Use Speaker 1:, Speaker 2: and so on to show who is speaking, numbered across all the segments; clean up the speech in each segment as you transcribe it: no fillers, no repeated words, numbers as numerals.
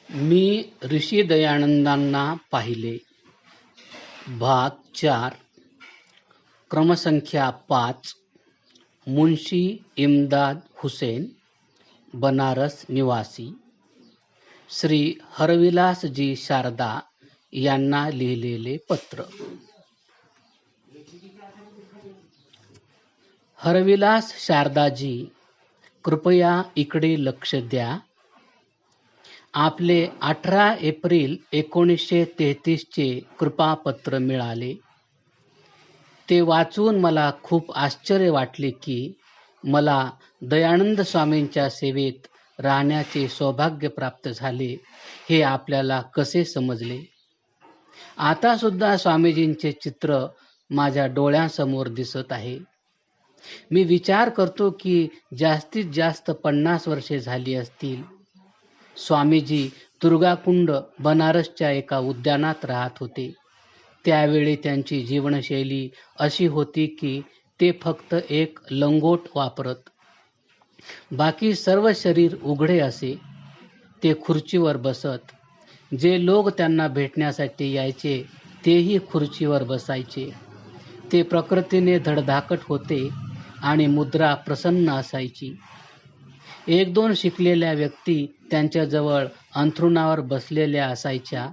Speaker 1: मी ऋषी दयानंदांना पाहिले. भाग 4. क्रमसंख्या 5. मुन्शी इम्दाद हुसेन, बनारस निवासी, श्री हरविलासजी शारदा यांना लिहिलेले पत्र. हरविलास शारदाजी, कृपया इकडे लक्ष द्या. आपले 18 एप्रिल 1933 चे कृपापत्र मिळाले. ते वाचून मला खूप आश्चर्य वाटले की मला दयानंद स्वामींच्या सेवेत राहण्याचे सौभाग्य प्राप्त झाले हे आपल्याला कसे समजले. आता सुद्धा स्वामीजींचे चित्र माझ्या डोळ्यांसमोर दिसत आहे. मी विचार करतो की जास्तीत जास्त 50 वर्षे झाली असतील. स्वामीजी दुर्गाकुंड बनारसच्या एका उद्यानात राहत होते. त्यावेळी त्यांची जीवनशैली अशी होती की ते फक्त एक लंगोट वापरत. बाकी सर्व शरीर उघडे असे. ते खुर्चीवर बसत. जे लोक त्यांना भेटण्यासाठी यायचे तेही खुर्चीवर बसायचे. ते प्रकृतीने धडधाकट होते आणि मुद्रा प्रसन्न असायची. 1-2 शिकलेल्या व्यक्ती त्यांच्याजवळ अंथरुणावर बसलेल्या असायच्या.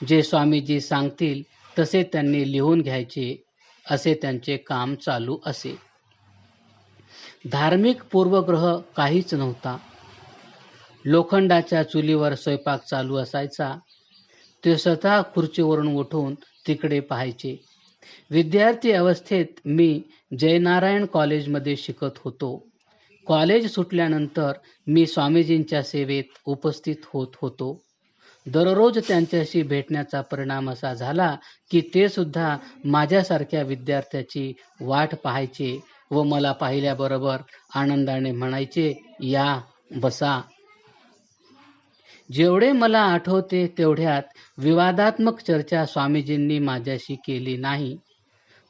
Speaker 1: जे स्वामीजी सांगतील तसे त्यांनी लिहून घ्यायचे असे त्यांचे काम चालू असे. धार्मिक पूर्वग्रह काहीच नव्हता. लोखंडाच्या चुलीवर स्वयंपाक चालू असायचा. ते स्वतः खुर्चीवरून उठून तिकडे पाहायचे. विद्यार्थी अवस्थेत मी जयनारायण कॉलेजमध्ये शिकत होतो. कॉलेज सुटल्यानंतर मी स्वामीजींच्या सेवेत उपस्थित होत होतो. दररोज त्यांच्याशी भेटण्याचा परिणाम असा झाला की ते सुद्धा माझ्यासारख्या विद्यार्थ्याची वाट पाहायचे व मला पाहिल्याबरोबर आनंदाने म्हणायचे, या, बसा. जेवढे मला आठवते तेवढ्यात विवादात्मक चर्चा स्वामीजींनी माझ्याशी केली नाही.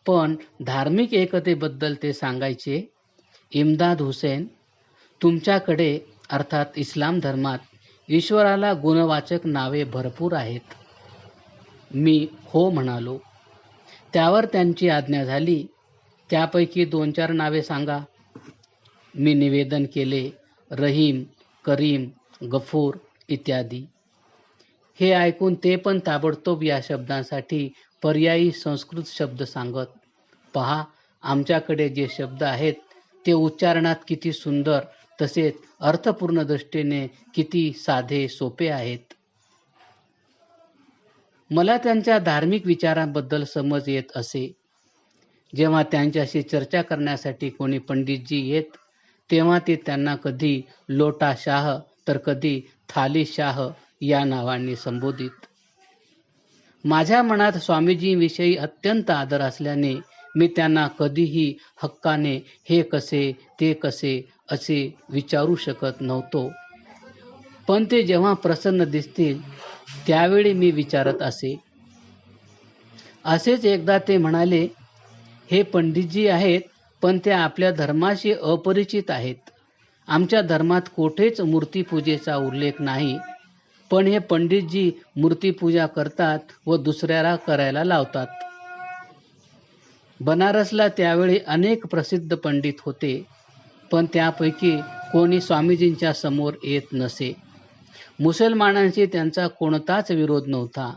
Speaker 1: पण धार्मिक एकतेबद्दल ते सांगायचे, इम्दाद हुसेन, तुमच्याकडे अर्थात इस्लाम धर्मात ईश्वराला गुणवाचक नावे भरपूर आहेत. मी हो म्हणालो. त्यावर त्यांची आज्ञा झाली, त्यापैकी 2-4 नावे सांगा. मी निवेदन केले, रहीम, करीम, गफूर इत्यादी. हे ऐकून ते पण ताबडतोब या शब्दांसाठी पर्यायी संस्कृत शब्द सांगत. पहा, आमच्याकडे जे शब्द आहेत ते उच्चारणात किती सुंदर तसेच अर्थपूर्ण दृष्टीने किती साधे सोपे आहेत. मला त्यांच्या धार्मिक विचारांबद्दल समज येत असे. जेव्हा त्यांच्याशी चर्चा करण्यासाठी कोणी पंडितजी येत तेव्हा ते त्यांना कधी लोटा शाह तर कधी थाली शाह या नावांनी संबोधित. माझ्या मनात स्वामीजींविषयी अत्यंत आदर असल्याने मी त्यांना कधीही हक्काने हे कसे ते कसे असे विचारू शकत नव्हतो. पण ते जेव्हा प्रसन्न दिसतील त्यावेळी मी विचारत असे. असेच एकदा ते म्हणाले, हे पंडितजी आहेत पण ते आपल्या धर्माशी अपरिचित आहेत. आमच्या धर्मात कोठेच मूर्तीपूजेचा उल्लेख नाही, पण हे पंडितजी मूर्तीपूजा करतात व दुसऱ्याला करायला लावतात. बनारसला त्यावेळी अनेक प्रसिद्ध पंडित होते, पण त्यापैकी कोणी स्वामीजींच्या समोर येत नसे. मुसलमानांशी त्यांचा कोणताच विरोध नव्हता.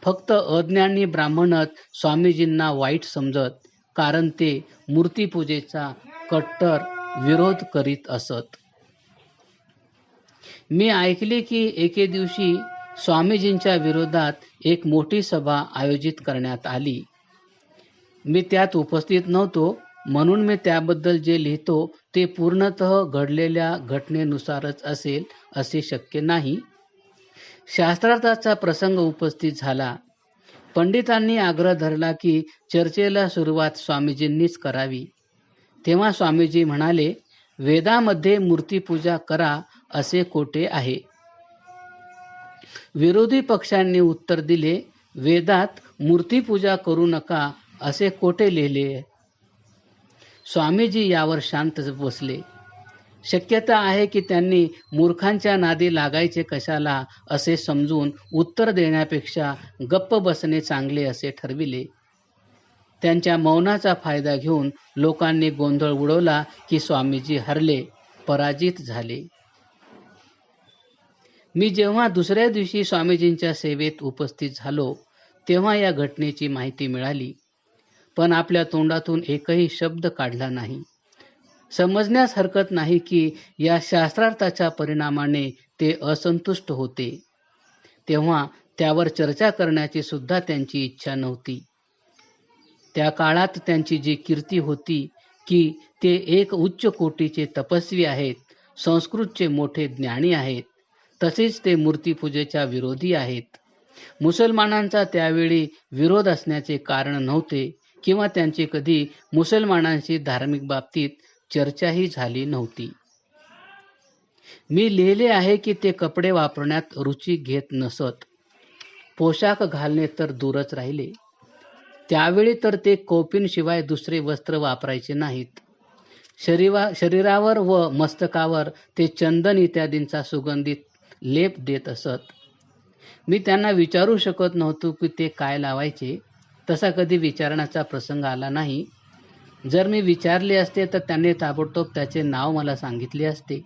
Speaker 1: फक्त अज्ञानी ब्राह्मणच स्वामीजींना वाईट समजत, कारण ते मूर्तीपूजेचा कट्टर विरोध करीत असत. मी ऐकले की एके दिवशी स्वामीजींच्या विरोधात एक मोठी सभा आयोजित करण्यात आली. मी त्यात उपस्थित नव्हतो, म्हणून मी त्याबद्दल जे लिहितो ते पूर्णतः घडलेल्या घटनेनुसारच असेल असे शक्य नाही. शास्त्रार्थाचा प्रसंग उपस्थित झाला. पंडितांनी आग्रह धरला की चर्चेला सुरुवात स्वामीजींनीच करावी. तेव्हा स्वामीजी म्हणाले, वेदामध्ये मूर्तीपूजा करा असे कोठे आहे? विरोधी पक्षांनी उत्तर दिले, वेदात मूर्तीपूजा करू नका असे कोठे लिहिले? स्वामीजी यावर शांत बसले. शक्यता आहे की त्यांनी मूर्खांच्या नादी लागायचे कशाला असे समजून उत्तर देण्यापेक्षा गप्प बसणे चांगले असे ठरविले. त्यांच्या मौनाचा फायदा घेऊन लोकांनी गोंधळ उडवला की स्वामीजी हरले, पराजित झाले. मी जेव्हा दुसऱ्या दिवशी स्वामीजींच्या सेवेत उपस्थित झालो तेव्हा या घटनेची माहिती मिळाली, पण आपल्या तोंडातून एकही शब्द काढला नाही. समजण्यास हरकत नाही की या शास्त्रार्थाच्या परिणामाने ते असंतुष्ट होते. तेव्हा त्यावर चर्चा करण्याची सुद्धा त्यांची इच्छा नव्हती. त्या काळात त्यांची जी कीर्ती होती की ते एक उच्च कोटीचे तपस्वी आहेत, संस्कृतचे मोठे ज्ञानी आहेत, तसेच ते मूर्तीपूजेच्या विरोधी आहेत. मुसलमानांचा त्यावेळी विरोध असण्याचे कारण नव्हते किंवा त्यांची कधी मुसलमानांशी धार्मिक बाबतीत चर्चाही झाली नव्हती. मी लिहिले आहे की ते कपडे वापरण्यात रुची घेत नसत. पोशाख घालणे तर दूरच राहिले. त्यावेळी तर ते कौपीनशिवाय दुसरे वस्त्र वापरायचे नाहीत. शरीरावर व मस्तकावर ते चंदन इत्यादींचा सुगंधित लेप देत असत. मी त्यांना विचारू शकत नव्हतो की ते काय लावायचे. तसा कधी विचारण्याचा प्रसंग आला नाही. जर मी विचारले असते तर त्यांनी ताबडतोब त्याचे नाव मला सांगितले असते,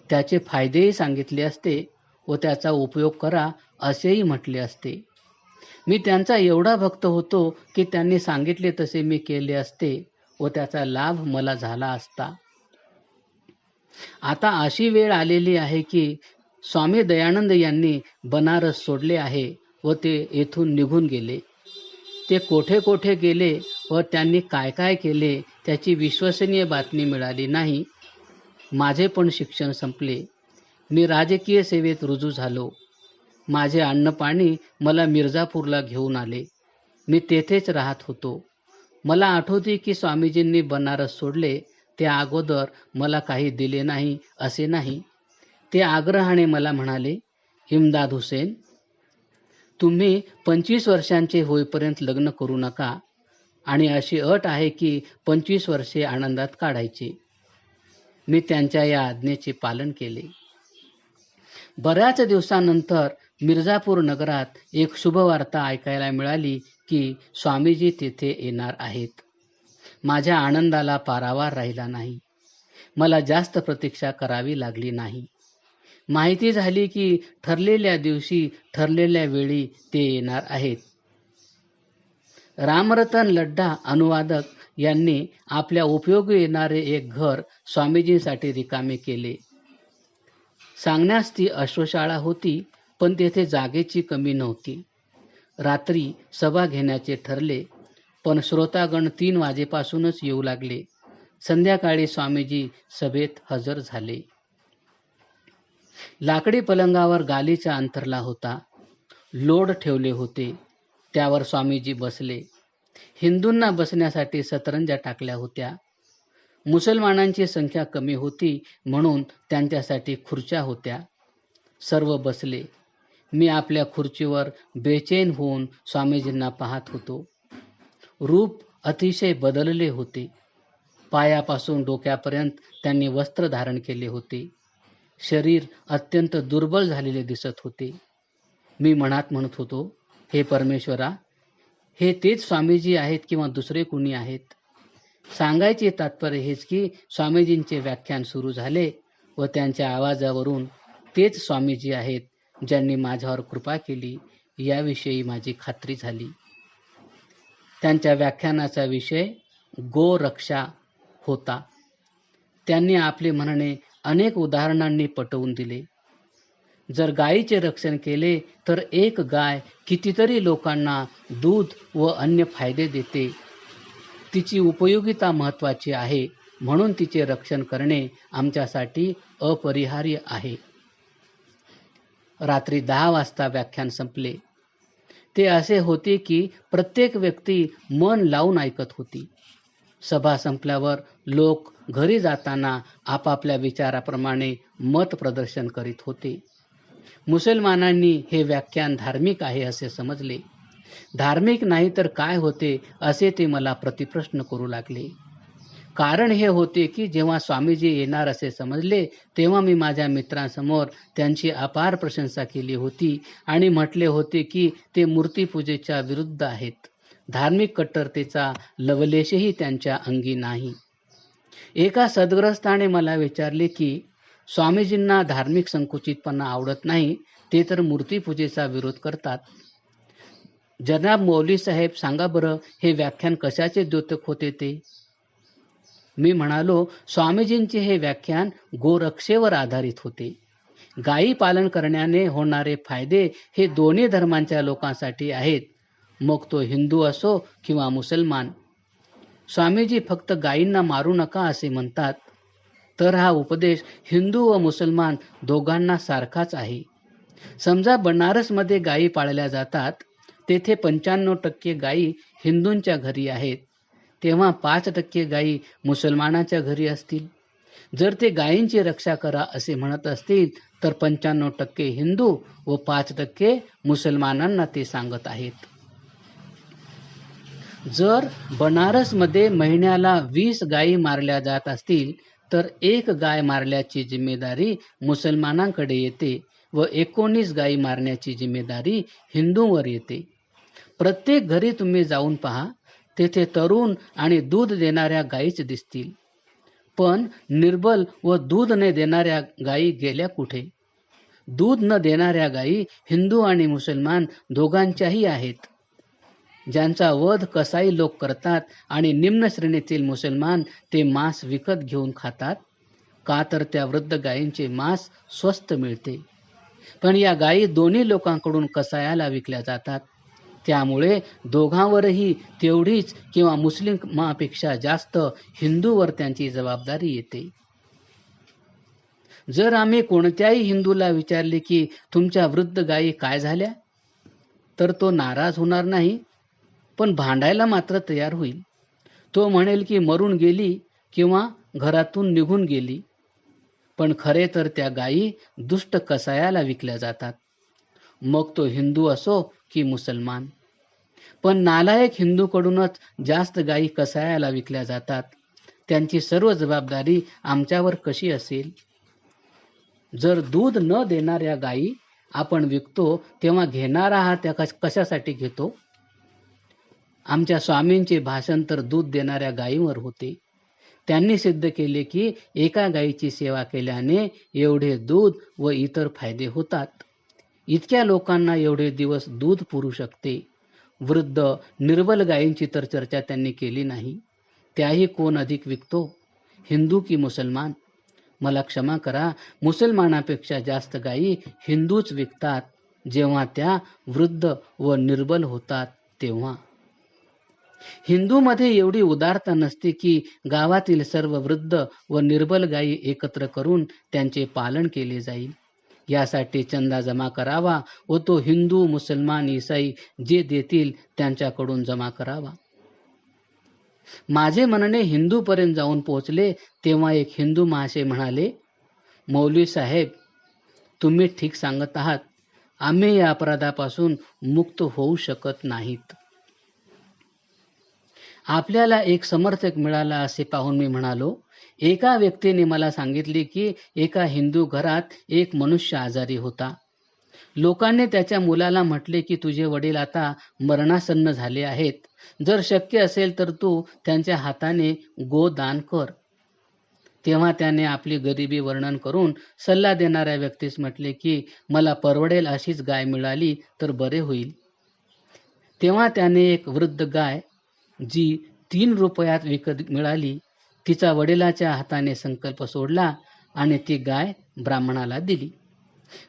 Speaker 1: त्याचे फायदेही सांगितले असते व त्याचा उपयोग करा असेही म्हटले असते. मी त्यांचा एवढा भक्त होतो की त्यांनी सांगितले तसे मी केले असते व त्याचा लाभ मला झाला असता. आता अशी वेळ आलेली आहे की स्वामी दयानंद यांनी बनारस सोडले आहे व ते येथून निघून गेले. ते कोठे कोठे गेले व त्यांनी काय काय केले त्याची विश्वसनीय बातमी मिळाली नाही. माझे पण शिक्षण संपले. मी राजकीय सेवेत रुजू झालो. माझे अन्नपाणी मला मिर्झापूरला घेऊन आले. मी तेथेच राहत होतो. मला आठवते की स्वामीजींनी बनारस सोडले त्या अगोदर मला काही दिले नाही असे नाही. ते आग्रहाने मला म्हणाले, इम्दाद हुसेन, तुम्ही 25 वर्षांचे होईपर्यंत लग्न करू नका आणि अशी अट आहे की 25 वर्षे आनंदात काढायचे. मी त्यांच्या या आज्ञेचे पालन केले. बऱ्याच दिवसानंतर मिर्झापूर नगरात एक शुभवार्ता ऐकायला मिळाली की स्वामीजी तेथे येणार आहेत. माझ्या आनंदाला पारावार राहिला नाही. मला जास्त प्रतीक्षा करावी लागली नाही. माहिती झाली की ठरलेल्या दिवशी ठरलेल्या वेळी ते येणार आहेत. रामरतन लड्डा अनुवादक यांनी आपल्या उपयोगी येणारे एक घर स्वामीजींसाठी रिकामे केले. सांगण्यास ती अश्वशाळा होती, पण तेथे जागेची कमी नव्हती. रात्री सभा घेण्याचे ठरले, पण श्रोतागण 3 वाजेपासूनच येऊ लागले. संध्याकाळी स्वामीजी सभेत हजर झाले. लाकडी पलंगावर गालीचा अंथरला होता. लोड ठेवले होते. त्यावर स्वामीजी बसले. हिंदूंना बसण्यासाठी सतरंजा टाकल्या होत्या. मुसलमानांची संख्या कमी होती म्हणून त्यांच्यासाठी खुर्च्या होत्या. सर्व बसले. मी आपल्या खुर्चीवर बेचैन होऊन स्वामीजींना पाहत होतो. रूप अतिशय बदलले होते. पायापासून डोक्यापर्यंत त्यांनी वस्त्र धारण केले होते. शरीर अत्यंत दुर्बल झालेले दिसत होते. मी मनात म्हणत होतो, हे परमेश्वरा, हे तेच स्वामीजी आहेत किंवा दुसरे कुणी आहेत? सांगायचे तात्पर्य हेच की स्वामीजींचे व्याख्यान सुरू झाले व त्यांच्या आवाजावरून तेच स्वामीजी आहेत ज्यांनी माझ्यावर कृपा केली याविषयी माझी खात्री झाली. त्यांच्या व्याख्यानाचा विषय गोरक्षा होता. त्यांनी आपले म्हणणे अनेक उदाहरणांनी पटवून दिले. जर गायीचे रक्षण केले तर एक गाय कितीतरी लोकांना दूध व अन्य फायदे देते. तिची उपयोगिता महत्त्वाची आहे, म्हणून तिचे रक्षण करणे आमच्यासाठी अपरिहार्य आहे. रात्री 10 वाजता व्याख्यान संपले. ते असे होते की प्रत्येक व्यक्ती मन लावून ऐकत होती. सभा संपल्यावर लोक घरी जाताना आपापल्या विचाराप्रमाणे मत प्रदर्शन करीत होते. मुसलमानांनी हे व्याख्यान धार्मिक आहे असे समजले. धार्मिक नाही तर काय होते असे ते मला प्रतिप्रश्न करू लागले. कारण हे होते की जेव्हा स्वामीजी येणार असे समजले तेव्हा मी माझ्या मित्रांसमोर त्यांची अपार प्रशंसा केली होती आणि म्हटले होते की ते मूर्तीपूजेच्या विरुद्ध आहेत. धार्मिक कट्टरतेचा लवलेशही त्यांच्या अंगी नाही. एका सद्ग्रस्ताने मला विचारले की स्वामीजींना धार्मिक संकुचितपणा आवडत नाही, ते तर मूर्तीपूजेचा विरोध करतात. जनाब मौली साहेब, सांगा बरं, हे व्याख्यान कशाचे द्योतक होते ते? मी म्हणालो, स्वामीजींचे हे व्याख्यान गोरक्षेवर आधारित होते. गायी पालन करण्याने होणारे फायदे हे दोन्ही धर्मांच्या लोकांसाठी आहेत, मग तो हिंदू असो किंवा मुसलमान. स्वामीजी फक्त गायींना मारू नका असे म्हणतात, तर हा उपदेश हिंदू व मुसलमान दोघांना सारखाच आहे. समजा बनारसमध्ये गायी पाळल्या जातात, तेथे 95% गायी हिंदूंच्या घरी आहेत, तेव्हा 5% गायी मुसलमानाच्या घरी असतील. जर ते गायींची रक्षा करा असे म्हणत असतील तर 95% हिंदू व 5% मुसलमानांना ते सांगत आहेत. जर बनारसमध्ये महिन्याला 20 गायी मारल्या जात असतील तर 1 गाय मारल्याची जिम्मेदारी मुसलमानांकडे येते व 19 गायी मारण्याची जिम्मेदारी हिंदूंवर येते. प्रत्येक घरी तुम्ही जाऊन पहा, तेथे तरुण आणि दूध देणाऱ्या गायीच दिसतील, पण निर्बल व दूध न देणाऱ्या गायी गेल्या कुठे? दूध न देणाऱ्या गायी हिंदू आणि मुसलमान दोघांच्याही आहेत. ज्यांचा वध कसाई लोक करतात आणि निम्न श्रेणीतील मुसलमान ते मांस विकत घेऊन खातात, का तर त्या वृद्ध गायींचे मांस स्वस्त मिळते. पण या गायी दोन्ही लोकांकडून कसायाला विकल्या जातात, त्यामुळे दोघांवरही तेवढीच किंवा मुस्लिमापेक्षा जास्त हिंदूवर त्यांची जबाबदारी येते. जर आम्ही कोणत्याही हिंदूला विचारले की तुमच्या वृद्ध गायी काय झाल्या, तर तो नाराज होणार नाही, पण भांडायला मात्र तयार होईल. तो म्हणेल की मरून गेली किंवा घरातून निघून गेली, पण खरे तर त्या गायी दुष्ट कसायाला विकल्या जातात, मग तो हिंदू असो की मुसलमान. पण नालायक हिंदूकडूनच जास्त गायी कसायाला विकल्या जातात. त्यांची सर्व जबाबदारी आमच्यावर कशी असेल? जर दूध न देणाऱ्या गायी आपण विकतो तेव्हा घेणारा हा त्या कशासाठी घेतो? आमच्या स्वामींचे भाषण तर दूध देणाऱ्या गायीवर होते. त्यांनी सिद्ध केले की एका गायीची सेवा केल्याने एवढे दूध व इतर फायदे होतात. इतक्या लोकांना एवढे दिवस दूध पुरू शकते. वृद्ध निर्बल गायींची तर चर्चा त्यांनी केली नाही. त्याही कोण अधिक विकतो, हिंदू की मुसलमान? मला क्षमा करा, मुसलमानापेक्षा जास्त गायी हिंदूच विकतात, जेव्हा त्या वृद्ध व निर्बल होतात तेव्हा. हिंदूमध्ये एवढी उदारता नसते की गावातील सर्व वृद्ध व निर्बल गायी एकत्र करून त्यांचे पालन केले जाईल. यासाठी चंदा जमा करावा व तो हिंदू, मुसलमान, ईसाई जे देतील त्यांच्याकडून जमा करावा. माझे म्हणणे हिंदूपर्यंत जाऊन पोहोचले तेव्हा एक हिंदू महाशय म्हणाले, मौलवी साहेब, तुम्ही ठीक सांगत आहात, आम्ही या अपराधापासून मुक्त होऊ शकत नाहीत. आपल्याला एक समर्थक मिळाला असे पाहून मी म्हणालो, एका व्यक्तीने मला सांगितले की एका हिंदू घरात एक मनुष्य आजारी होता. लोकांनी त्याच्या मुलाला म्हटले की तुझे वडील आता मरणासन्न झाले आहेत, जर शक्य असेल तर तू त्यांच्या हाताने गोदान कर. तेव्हा त्याने आपली गरिबी वर्णन करून सल्ला देणाऱ्या व्यक्तीस म्हटले की मला परवडेल अशीच गाय मिळाली तर बरे होईल. तेव्हा त्याने एक वृद्ध गाय जी 3 रुपयात विकत मिळाली, तिचा वडिलाच्या हाताने संकल्प सोडला आणि ती गाय ब्राह्मणाला दिली.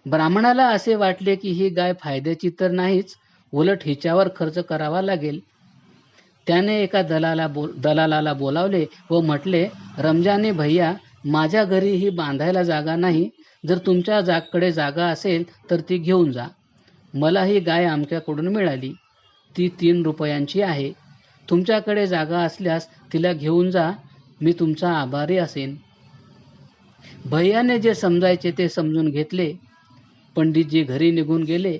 Speaker 1: ब्राह्मणाला असे वाटले की ही गाय फायद्याची तर नाहीच, उलट हिच्यावर खर्च करावा लागेल. त्याने एका दलालाला बोलावले व म्हटले, रमजाने भैया, माझ्या घरी ही बांधायला जागा नाही, जर तुमच्याकडे जागा असेल तर ती घेऊन जा. मला ही गाय आमच्याकडून मिळाली, ती 3 रुपयांची आहे. तुमच्याकडे जागा असल्यास तिला घेऊन जा, मी तुमचा आभारी असेन. भैयाने जे समजायचे ते समजून घेतले. पंडितजी घरी निघून गेले.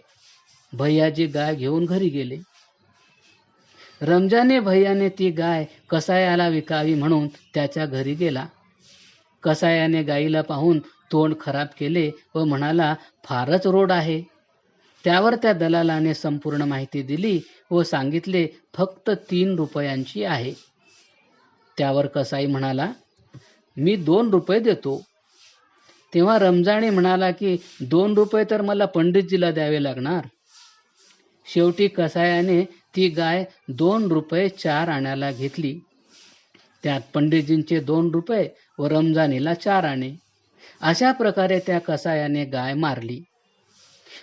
Speaker 1: भैयाजी गाय घेऊन घरी गेले. रमजाने भैयाने ती गाय कसायाला विकावी म्हणून त्याच्या घरी गेला. कसायाने गाईला पाहून तोंड खराब केले व म्हणाला, फारच रोड आहे. त्यावर त्या दलालाने संपूर्ण माहिती दिली व सांगितले, फक्त 3 रुपयांची आहे. त्यावर कसाई म्हणाला, मी 2 रुपये देतो. तेव्हा रमजाने म्हणाला की 2 रुपये तर मला पंडितजीला द्यावे लागणार. शेवटी कसायाने ती गाय 2 रुपये 4 आण्याला घेतली. त्यात पंडितजींचे 2 रुपये व रमजानीला 4 आणे. अशा प्रकारे त्या कसायाने गाय मारली.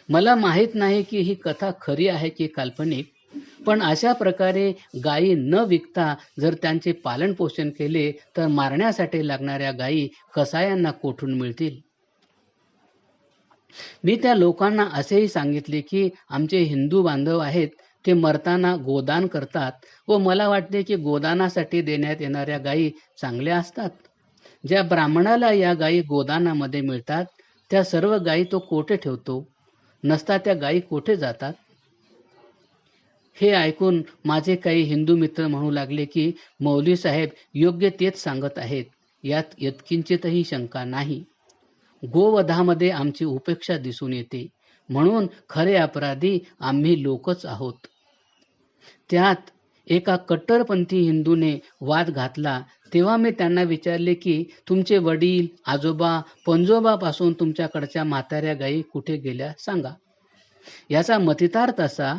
Speaker 1: मला माहीत नाही की ही कथा खरी आहे की काल्पनिक, पण अशा प्रकारे गायी न विकता जर त्यांचे पालन पोषण केले तर मारण्यासाठी लागणाऱ्या गायी कसायांना कोठून मिळतील. मी त्या लोकांना असेही सांगितले की आमचे हिंदू बांधव आहेत, ते मरताना गोदान करतात व मला वाटते की गोदानासाठी देण्यात येणाऱ्या गायी चांगल्या असतात. ज्या ब्राह्मणाला या गायी गोदानामध्ये मिळतात त्या सर्व गायी तो कोठे ठेवतो, नसता त्या गायी कोठे जातात. हे ऐकून माझे काही हिंदू मित्र म्हणू लागले की मौलवी साहेब योग्य तेच सांगत आहेत, यात यत्किंचितही शंका नाही. गोवधामध्ये आमची उपेक्षा दिसून येते, म्हणून खरे अपराधी आम्ही लोकच आहोत. त्यात एका कट्टरपंथी हिंदूने वाद घातला. तेव्हा मी त्यांना विचारले की तुमचे वडील, आजोबा, पणजोबापासून तुमच्याकडच्या म्हाताऱ्या गायी कुठे गेल्या सांगा. याचा मतितार्थ असा,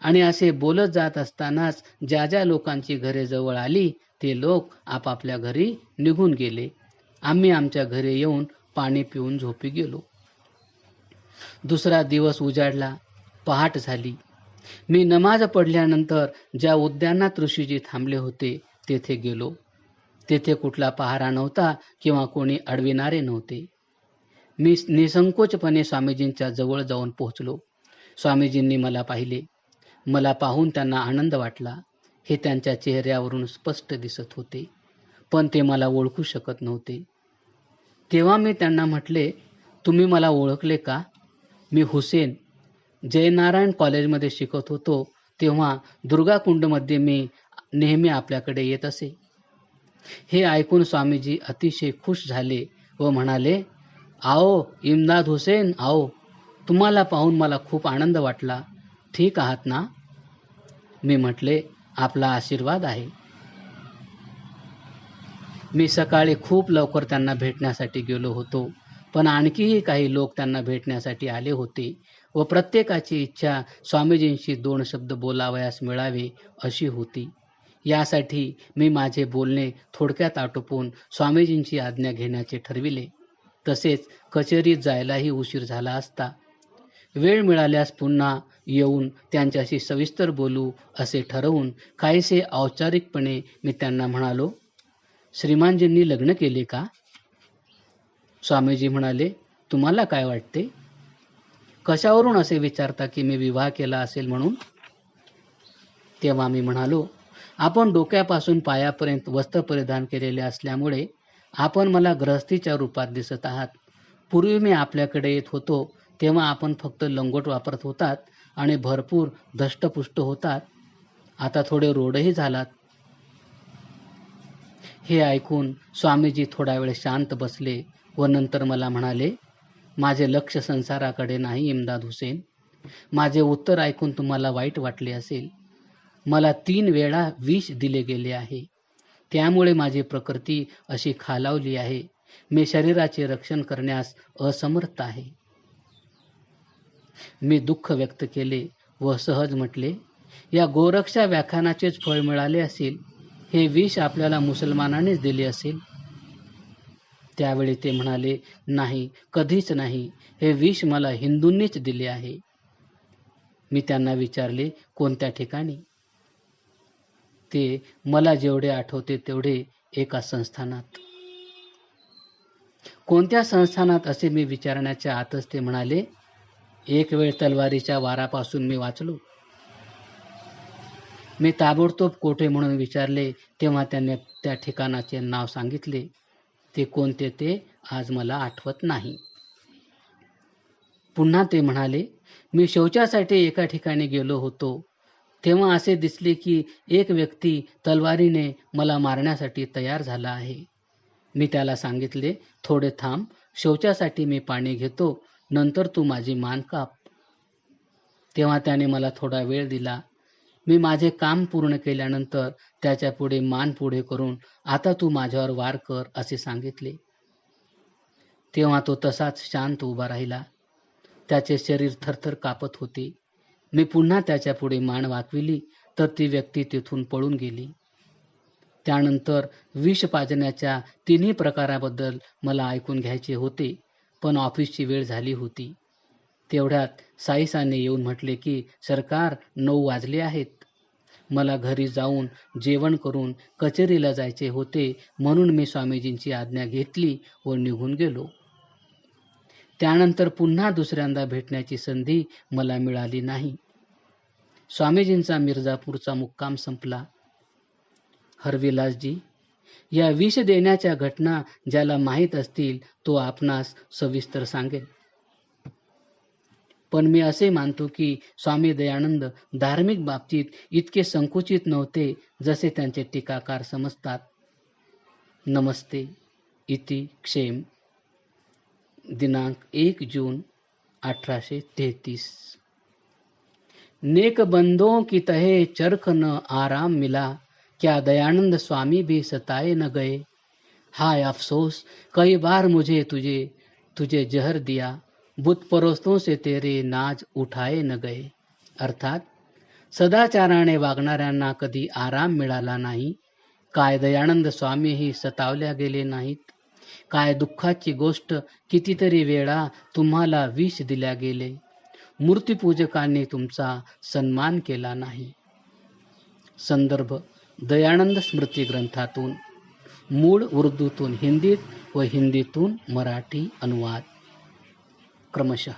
Speaker 1: आणि असे बोलत जात असतानाच ज्या ज्या लोकांची घरे जवळ आली ते लोक आपापल्या घरी निघून गेले. आम्ही आमच्या घरी येऊन पाणी पिऊन झोपी गेलो. दुसरा दिवस उजाडला. पहाट झाली. मी नमाज पडल्यानंतर ज्या उद्यानात ऋषीजी थांबले होते तेथे गेलो. तेथे कुठला पहारा नव्हता किंवा कोणी अडविणारे नव्हते. मी निसंकोचपणे स्वामीजींच्या जवळ जाऊन पोहोचलो. स्वामीजींनी मला पाहिले. मला पाहून त्यांना आनंद वाटला. हे त्यांच्या चेहऱ्यावरून स्पष्ट दिसत होते, पण ते मला ओळखू शकत नव्हते. तेव्हा मी त्यांना म्हटले, तुम्ही मला ओळखले का? मी हुसेन, जयनारायण कॉलेजमध्ये शिकत होतो तेव्हा दुर्गाकुंडमध्ये मी नेहमी आपल्याकडे येत असे. हे ऐकून स्वामीजी अतिशय खुश झाले व म्हणाले, आओ इम्दाद हुसेन, आओ, तुम्हाला पाहून मला खूप आनंद वाटला. ठीक आहात ना? मी म्हटले, आपला आशीर्वाद आहे. मी सकाळी खूप लवकर त्यांना भेटण्यासाठी गेलो होतो, पण आणखीही काही लोक त्यांना भेटण्यासाठी आले होते व प्रत्येकाची इच्छा स्वामीजींशी 2 शब्द बोलावयास मिळावे अशी होती. यासाठी मी माझे बोलणे थोडक्यात आटोपून स्वामीजींची आज्ञा घेण्याचे ठरविले. तसेच कचेरीत जायलाही उशीर झाला असता. वेळ मिळाल्यास पुन्हा येऊन त्यांच्याशी सविस्तर बोलू असे ठरवून काहीसे औपचारिकपणे मी त्यांना म्हणालो, श्रीमानजींनी लग्न केले का? स्वामीजी म्हणाले, तुम्हाला काय वाटते? कशावरून असे विचारता की मी विवाह केला असेल म्हणून? तेव्हा मी म्हणालो, आपण डोक्यापासून पायापर्यंत वस्त्र परिधान केलेले असल्यामुळे आपण मला गृहस्थीच्या रूपात दिसत आहात. पूर्वी मी आपल्याकडे येत होतो तेव्हा आपण फक्त लंगोट वापरत होतात आणि भरपूर धष्टपुष्ट होतात. आता थोडे रोडही झालात. हे ऐकून स्वामीजी थोडा वेळ शांत बसले व नंतर मला म्हणाले, माझे लक्ष संसाराकडे नाही इम्दाद हुसेन. माझे उत्तर ऐकून तुम्हाला वाईट वाटले असेल. मला 3 वेळा विष दिले गेले आहे. त्यामुळे माझी प्रकृती अशी खालावली आहे. मी शरीराचे रक्षण करण्यास असमर्थ आहे. मी दुःख व्यक्त केले व सहज म्हटले, या गोरक्षा व्याख्यानाचेच फळ मिळाले असेल. हे विष आपल्याला मुसलमानानेच दिले असेल. त्यावेळी ते म्हणाले, नाही, कधीच नाही. हे विष मला हिंदूंनीच दिले आहे. मी त्यांना विचारले, कोणत्या ठिकाणी? ते मला जेवढे आठवते तेवढे एका संस्थानात. कोणत्या संस्थानात असे मी विचारण्याच्या आतच ते म्हणाले, एक वेळ तलवारीच्या वारापासून मी वाचलो. मी ताबडतोब कोठे म्हणून विचारले तेव्हा त्यांनी त्या ठिकाणाचे नाव सांगितले. ते कोणते ते आज मला आठवत नाही. पुन्हा ते म्हणाले, मी शौचासाठी एका ठिकाणी गेलो होतो तेव्हा असे दिसले की एक व्यक्ती तलवारीने मला मारण्यासाठी तयार झाला आहे. मी त्याला सांगितले, थोडे थांब, शौचासाठी मी पाणी घेतो, नंतर तू माझी मान काप. तेव्हा त्याने मला थोडा वेळ दिला. मी माझे काम पूर्ण केल्यानंतर त्याच्या पुढे मान पुढे करून, आता तू माझ्यावर वार कर असे सांगितले. तेव्हा तो तसाच शांत उभा राहिला. त्याचे शरीर थरथर कापत होते. मी पुन्हा त्याच्या पुढे मान वाकविली तर ती व्यक्ती तिथून पळून गेली. त्यानंतर विष पाजण्याच्या तिन्ही प्रकाराबद्दल मला ऐकून घ्यायचे होते, पण ऑफिसची वेळ झाली होती. तेवढ्यात साईसाने येऊन म्हटले की सरकार 9 वाजले आहेत. मला घरी जाऊन जेवण करून कचेरीला जायचे होते, म्हणून मी स्वामीजींची आज्ञा घेतली व निघून गेलो. त्यानंतर पुन्हा दुसऱ्यांदा भेटण्याची संधी मला मिळाली नाही. स्वामीजींचा मिर्झापूरचा मुक्काम संपला. हरविलासजी, या विष देण्याच्या घटना ज्याला माहीत असतील तो आपणास सविस्तर सांगेल. पण मी असे मानतो की स्वामी दयानंद धार्मिक बाबतीत इतके संकुचित नव्हते जसे त्यांचे टीकाकार समजतात. नमस्ते. इति क्षेम. दिनांक 1 जून 1833. नेक बंदों की तहे चरख न आराम मिला, क्या दयानंद स्वामी भी सताए न गए. हाय अफसोस, कई बार मुझे तुझे जहर दिया, बुत परस्तों से तेरे नाज उठाए न गए. अर्थात सदाचाराने वागणाऱ्यांना कधी आराम मिळाला नाही. काय दयानंद स्वामीही सतावल्या गेले नाहीत. काय दुःखाची गोष्ट, कितीतरी वेळा तुम्हाला विष दिल्या गेले. मूर्तिपूजकांनी तुमचा सन्मान केला नाही. संदर्भ दयानंद स्मृती ग्रंथातून. मूळ उर्दूतून हिंदीत व हिंदीतून मराठी अनुवाद क्रमशः.